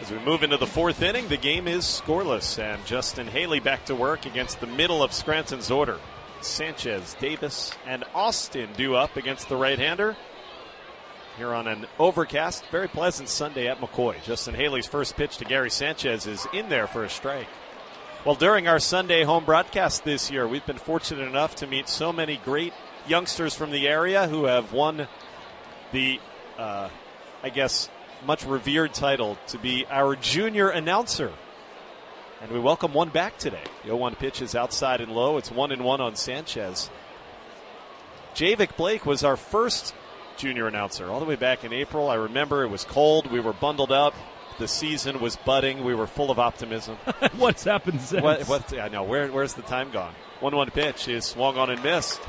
As we move into the fourth inning, the game is scoreless, and Justin Haley back to work against the middle of Scranton's order. Sanchez, Davis, and Austin due up against the right-hander. Here on an overcast, very pleasant Sunday at McCoy. Justin Haley's first pitch to Gary Sanchez is in there for a strike. Well, during our Sunday home broadcast this year, we've been fortunate enough to meet so many great youngsters from the area who have won the, much revered title to be our junior announcer. And we welcome one back today. The 0-1 pitch is outside and low. It's 1-1 on Sanchez. Javik Blake was our first junior announcer all the way back in April. I remember it was cold. We were bundled up. The season was budding. We were full of optimism. What's happened since? I know. Where's the time gone? 1-1 pitch is swung on and missed.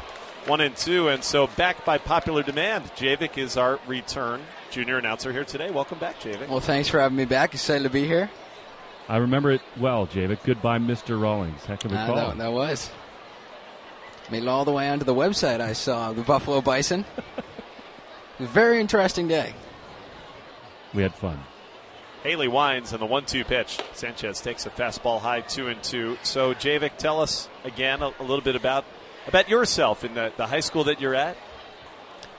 1-2, and so back by popular demand. Javik is our return junior announcer here today. Welcome back, Javik. Well, thanks for having me back. Excited to be here. I remember it well, Javik. Goodbye, Mr. Rawlings. Heck of a call. That was. Made it all the way onto the website. I saw the Buffalo Bison. It was a very interesting day. We had fun. Haley winds on the 1-2 pitch. Sanchez takes a fastball high, 2-2. So, Javik, tell us again a little bit about yourself in the high school that you're at.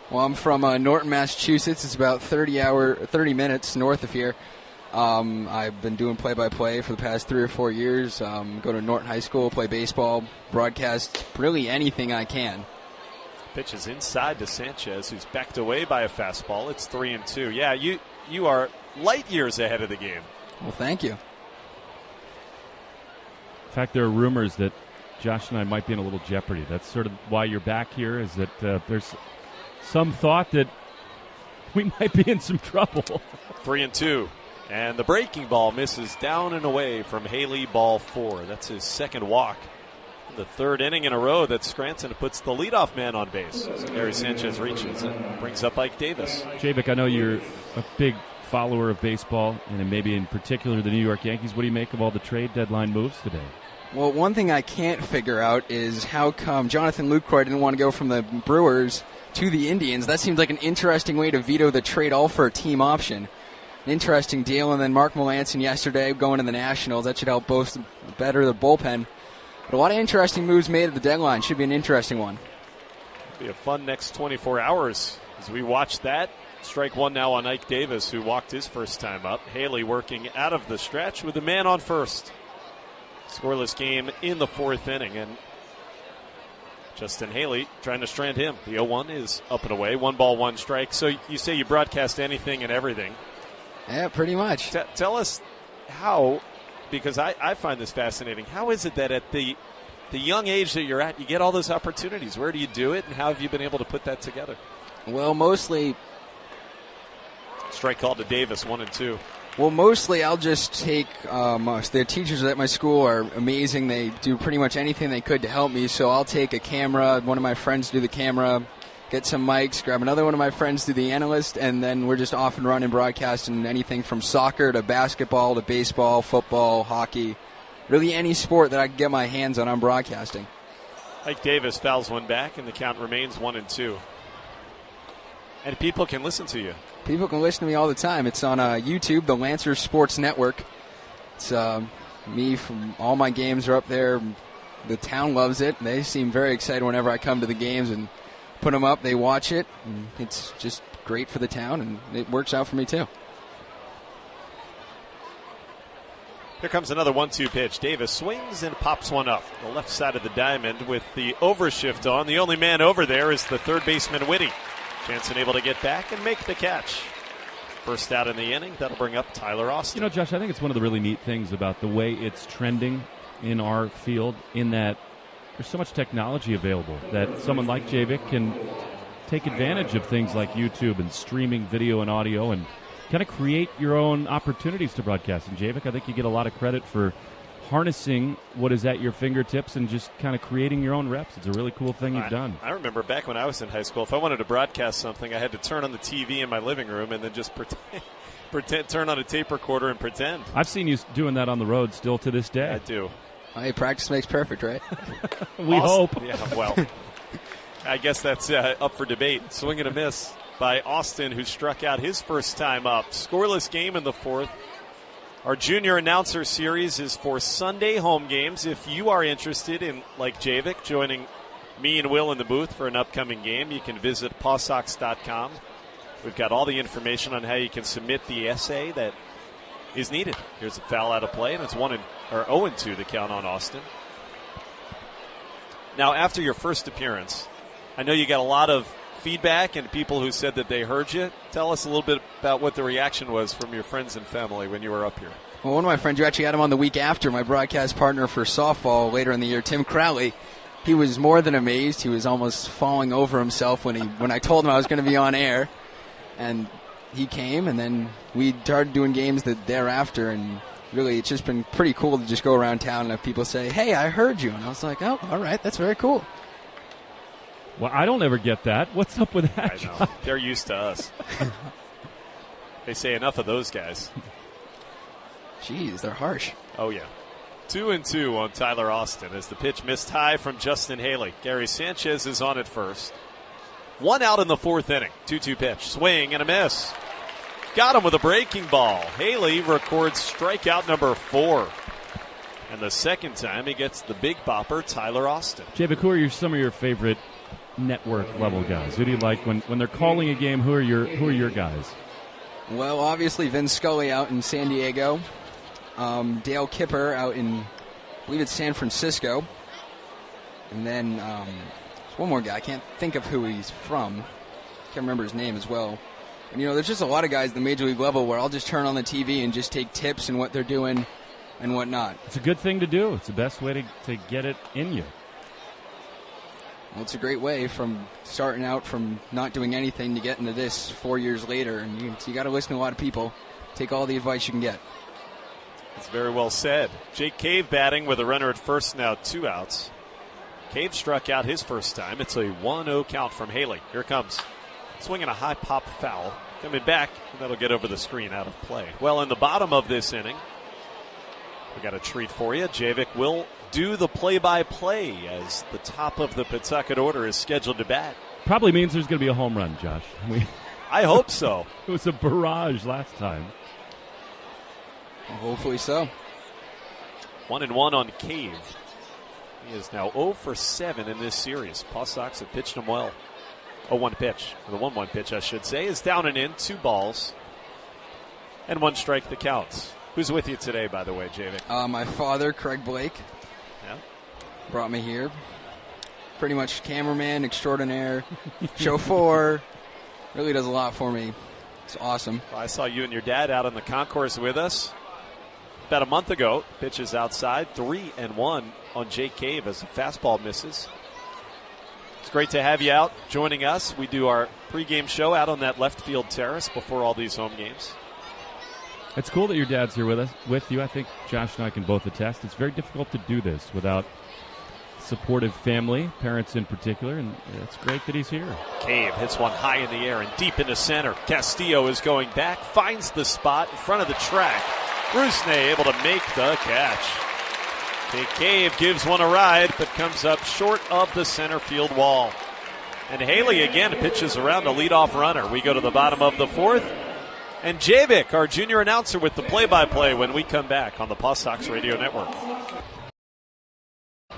Well, I'm from Norton, Massachusetts. It's about 30 minutes north of here. I've been doing play-by-play for the past 3 or 4 years. Go to Norton High School, play baseball, broadcast really anything I can. Pitch is inside to Sanchez, who's backed away by a fastball. It's 3-2. Yeah, you are light years ahead of the game. Well, thank you. In fact, there are rumors that Josh and I might be in a little jeopardy. That's sort of why you're back here, is that there's some thought that we might be in some trouble. 3-2. And the breaking ball misses down and away from Haley, ball 4. That's his second walk. The third inning in a row that Scranton puts the leadoff man on base. So Gary Sanchez reaches and brings up Ike Davis. Javik, I know you're a big follower of baseball, and maybe in particular the New York Yankees. What do you make of all the trade deadline moves today? Well, one thing I can't figure out is how come Jonathan Lucroy didn't want to go from the Brewers to the Indians. That seems like an interesting way to veto the trade all for a team option. An interesting deal. And then Mark Melancon yesterday going to the Nationals. That should help better the bullpen. But a lot of interesting moves made at the deadline. Should be an interesting one. Be a fun next 24 hours as we watch that. Strike one now on Ike Davis, who walked his first time up. Haley working out of the stretch with the man on first. Scoreless game in the fourth inning, and Justin Haley trying to strand him. The 0-1 is up and away. 1-1 strike. So you say you broadcast anything and everything. Yeah, pretty much. Tell us how, because I find this fascinating. How is it that at the young age that you're at, you get all those opportunities? Where do you do it, and how have you been able to put that together? Well, mostly. Strike call to Davis, 1-2. Well, mostly I'll just take the teachers at my school are amazing. They do pretty much anything they could to help me. So I'll take a camera, one of my friends do the camera, get some mics, grab another one of my friends do the analyst, and then we're just off and running broadcasting anything from soccer to basketball to baseball, football, hockey, really any sport that I can get my hands on, I'm broadcasting. Ike Davis fouls one back, and the count remains 1-2. And people can listen to you. People can listen to me all the time. It's on YouTube, the Lancers Sports Network. It's me from all my games are up there. The town loves it. They seem very excited whenever I come to the games and put them up. They watch it. And it's just great for the town, and it works out for me too. Here comes another 1-2 pitch. Davis swings and pops one up. The left side of the diamond with the overshift on. The only man over there is the third baseman, Whitty. Jansen able to get back and make the catch. First out in the inning. That'll bring up Tyler Austin. You know, Josh, I think it's one of the really neat things about the way it's trending in our field, in that there's so much technology available that someone like Javik can take advantage of things like YouTube and streaming video and audio and kind of create your own opportunities to broadcast. And Javik, I think you get a lot of credit for harnessing what is at your fingertips and just kind of creating your own reps. It's a really cool thing you've done. I remember back when I was in high school, if I wanted to broadcast something, I had to turn on the TV in my living room and then just pretend turn on a tape recorder and pretend. I've seen you doing that on the road still to this day. I do. Hey, practice makes perfect, right? We hope. Yeah, well, I guess that's up for debate. Swing and a miss by Austin, who struck out his first time up. Scoreless game in the fourth. Our junior announcer series is for Sunday home games. If you are interested in, like Javik, joining me and Will in the booth for an upcoming game, you can visit PawSox.com. We've got all the information on how you can submit the essay that is needed. Here's a foul out of play, and it's 0-2 to count on Austin. Now, after your first appearance, I know you got a lot of feedback and people who said that they heard you. Tell us a little bit about what the reaction was from your friends and family when you were up here. Well, one of my friends, you actually had him on the week after, my broadcast partner for softball later in the year, Tim Crowley. He was more than amazed. He was almost falling over himself when I told him I was going to be on air. And he came, and then we started doing games thereafter, and really it's just been pretty cool to just go around town and have people say, hey, I heard you. And I was like, oh, all right, that's very cool. Well, I don't ever get that. What's up with that? I know. They're used to us. They say enough of those guys. Jeez, they're harsh. Oh, yeah. 2-2 on Tyler Austin as the pitch missed high from Justin Haley. Gary Sanchez is on at first. 1 out in the 4th inning. 2-2 pitch. Swing and a miss. Got him with a breaking ball. Haley records strikeout number 4. And the second time he gets the big bopper, Tyler Austin. Javik, who are some of your favorite network level guys? Who do you like when they're calling a game? Who are your guys? Well, obviously Vin Scully out in San Diego, Dale Kipper out in, I believe it's San Francisco, and then there's one more guy. I can't think of who he's from. Can't remember his name as well. And there's just a lot of guys at the major league level where I'll just turn on the TV and just take tips and what they're doing and whatnot. It's a good thing to do. It's the best way to get it in you. Well, it's a great way from starting out from not doing anything to get into this 4 years later. And you got to listen to a lot of people. Take all the advice you can get. That's very well said. Jake Cave batting with a runner at first, now 2 outs. Cave struck out his first time. It's a 1-0 count from Haley. Here comes. Swinging a high pop foul. Coming back, and that'll get over the screen out of play. Well, in the bottom of this inning, we got a treat for you. Javik will do the play-by-play as the top of the Pawtucket order is scheduled to bat. Probably means there's going to be a home run, Josh. I hope so. It was a barrage last time. Well, hopefully so. 1-1 on Cave. He is now 0 for 7 in this series. PawSox have pitched him well. 0-1 pitch. The 1-1 pitch, I should say, is down and in. 2 balls. And 1 strike that counts. Who's with you today, by the way, Javik? My father, Craig Blake. Yeah. Brought me here. Pretty much cameraman extraordinaire, chauffeur. Really does a lot for me. It's awesome. Well, I saw you and your dad out on the concourse with us about a month ago. Pitches outside. 3-1 on Jake Cave as the fastball misses. It's great to have you out joining us. We do our pregame show out on that left field terrace before all these home games. It's cool that your dad's here with you. I think Josh and I can both attest. It's very difficult to do this without supportive family, parents in particular, and it's great that he's here. Cave hits one high in the air and deep into center. Castillo is going back, finds the spot in front of the track. Rusney able to make the catch. Cave gives one a ride, but comes up short of the center field wall. And Haley again pitches around the leadoff runner. We go to the bottom of the 4th. And Javik, our junior announcer, with the play-by-play when we come back on the PawSox Radio Network.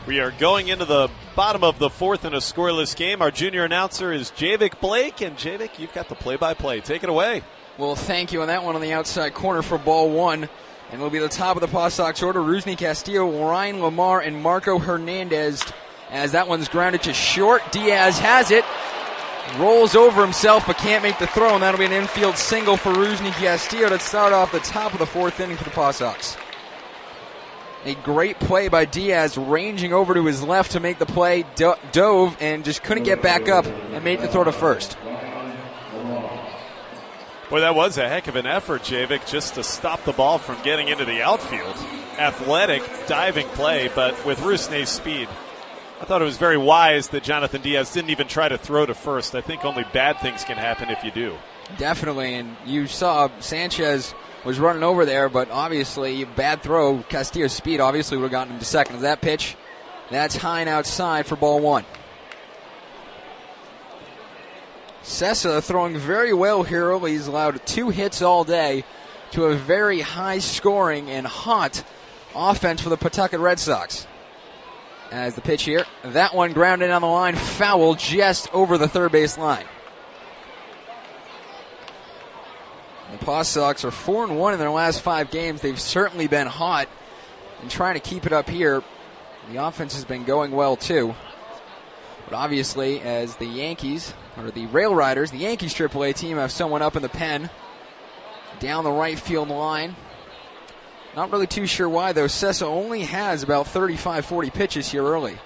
We are going into the bottom of the 4th in a scoreless game. Our junior announcer is Javik Blake. And Javik, you've got the play-by-play. Take it away. Well, thank you on that one on the outside corner for ball 1. And will be the top of the PawSox order. Rusney Castillo, Ryan Lamar, and Marco Hernandez. As that one's grounded to short. Diaz has it. Rolls over himself but can't make the throw, and that'll be an infield single for Rusney Castillo to start off the top of the 4th inning for the PawSox. A great play by Diaz, ranging over to his left to make the play, dove, and just couldn't get back up and made the throw to first. Boy, that was a heck of an effort, Javik, just to stop the ball from getting into the outfield. Athletic, diving play, but with Rusney's speed. I thought it was very wise that Jonathan Diaz didn't even try to throw to first. I think only bad things can happen if you do. Definitely, and you saw Sanchez was running over there, but obviously, bad throw. Castillo's speed obviously would have gotten him to second. That pitch, that's high and outside for ball 1. Sessa throwing very well here early. He's allowed 2 hits all day. to a very high-scoring and hot offense for the Pawtucket Red Sox. As the pitch here, that one grounded on the line, foul just over the third base line. The PawSox are 4-1 in their last 5 games. They've certainly been hot and trying to keep it up here. The offense has been going well too. But obviously, as the Yankees, or the Railders, the Yankees AAA team, have someone up in the pen down the right field line. Not really too sure why, though. Sessa only has about 35, 40 pitches here early.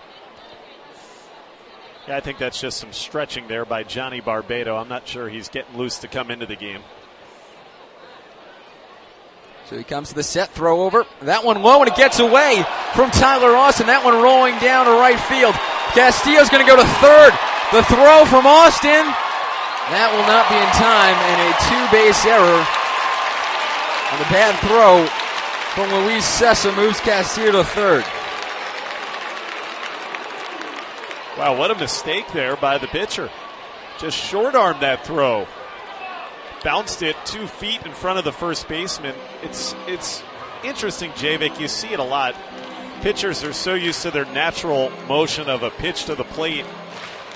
Yeah, I think that's just some stretching there by Johnny Barbado. I'm not sure he's getting loose to come into the game. So he comes to the set, throw over. That one low, and it gets away from Tyler Austin. That one rolling down to right field. Castillo's going to go to third. The throw from Austin. That will not be in time, and a 2-base error on the bad throw from Luis Sessa moves Castillo to third. Wow, what a mistake there by the pitcher. Just short-armed that throw. Bounced it 2 feet in front of the first baseman. It's interesting, Javik. You see it a lot. Pitchers are so used to their natural motion of a pitch to the plate.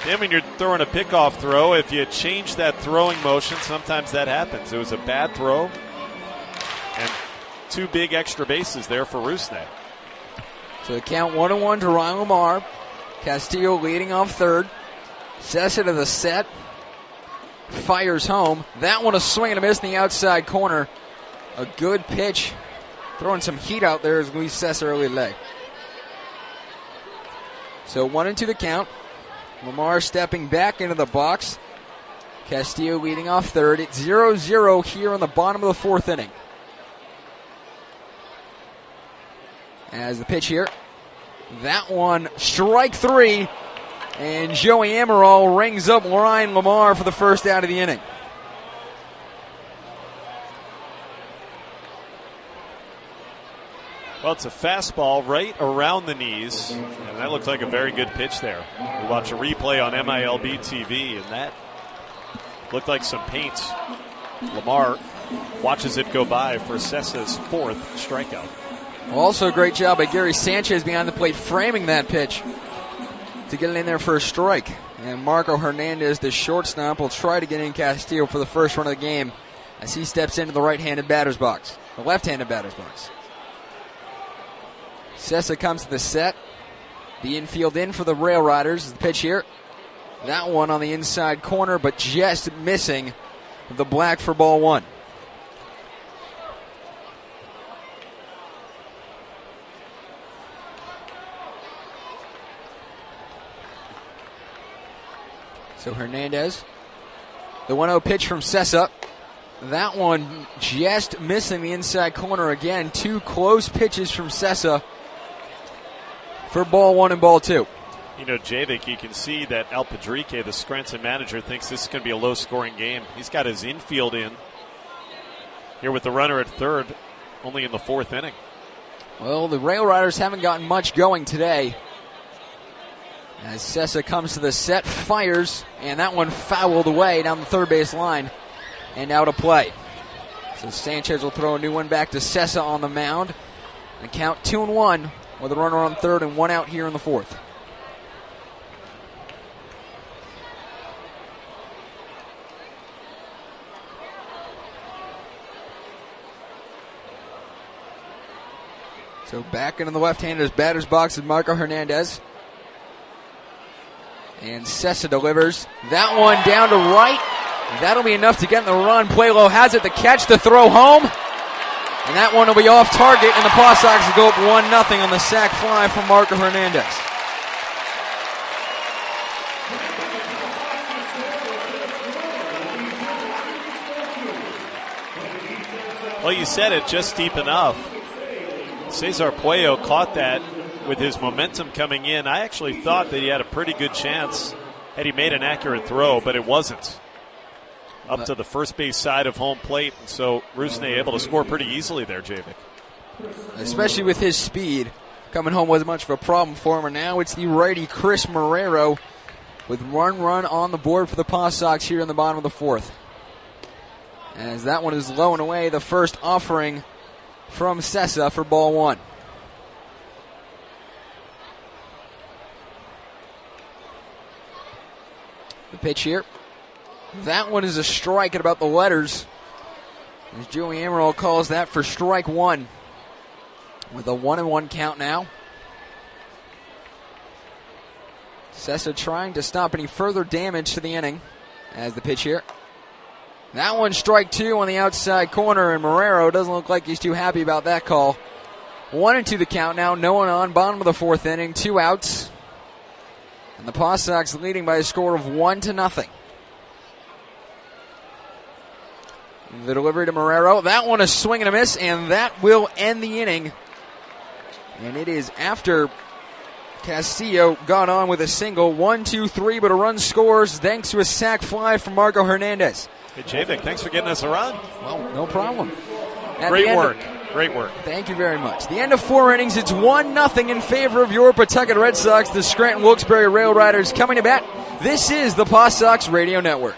Then when you're throwing a pickoff throw, if you change that throwing motion, sometimes that happens. It was a bad throw. And 2 big extra bases there for Rusney. So the count 1-1 to Ryan Lamar. Castillo leading off third. Sessa to the set. Fires home. That one a swing and a miss in the outside corner. A good pitch. Throwing some heat out there as Luis Sessa early today. So 1-2 the count. Lamar stepping back into the box. Castillo leading off third. It's 0-0 here in the bottom of the 4th inning. As the pitch here. That one, strike 3. And Joey Amaral rings up Ryan Lamar for the first out of the inning. Well, it's a fastball right around the knees, and that looked like a very good pitch there. We watch a replay on MILB TV, and that looked like some paint. Lamar watches it go by for Sessa's 4th strikeout. Also a great job by Gary Sanchez behind the plate framing that pitch to get it in there for a strike. And Marco Hernandez, the shortstop, will try to get in Castillo for the first run of the game as he steps into the right-handed batter's box, the left-handed batter's box. Sessa comes to the set. The infield in for the Railders. The pitch here. That one on the inside corner, but just missing the black for ball 1. So Hernandez. The 1-0 pitch from Sessa. That one just missing the inside corner again. 2 close pitches from Sessa for ball 1 and ball 2. You know, Javik, you can see that Al Padrique, the Scranton manager, thinks this is going to be a low-scoring game. He's got his infield in here with the runner at third, only in the 4th inning. Well, the Railders haven't gotten much going today. As Sessa comes to the set, fires, and that one fouled away down the third base line and out of play. So Sanchez will throw a new one back to Sessa on the mound. And count 2-1 with a runner on third and 1 out here in the 4th. So back into the left-hander's batter's box is Marco Hernandez. And Sessa delivers. That one down to right. That'll be enough to get in the run. Puelo has it, the catch, the throw home. And that one will be off target, and the PawSox will go up 1-0 on the sac fly from Marco Hernandez. Well, you said it, just deep enough. Cesar Puello caught that with his momentum coming in. I actually thought that he had a pretty good chance had he made an accurate throw, but it wasn't. Up to the first base side of home plate, and so Rusney able to score pretty easily there, Javik. Especially with his speed. Coming home wasn't much of a problem for him, and now it's the righty Chris Marrero with one run on the board for the PawSox here in the bottom of the 4th. as that one is low and away, the first offering from Sessa for ball one. The pitch here. That one is a strike at about the letters, as Joey Amaral calls that for strike one, with a 1-1 count now. Sessa trying to stop any further damage to the inning as the pitch here. That one strike two on the outside corner, and Maurer doesn't look like he's too happy about that call. 1-2 the count now, no one on, bottom of the fourth inning, 2 outs. And the PawSox leading by a score of 1-0. The delivery to Maurer. That one a swing and a miss, and that will end the inning. And it is after Castillo got on with a single. 1-2-3, but a run scores thanks to a sac fly from Marco Hernandez. Hey, Javik, thanks for getting us a run. Well, no problem. Great work. Great work. Thank you very much. The end of 4 innings, it's 1-0 in favor of your Pawtucket Red Sox. The Scranton Wilkes-Barre Railders coming to bat. This is the PawSox Radio Network.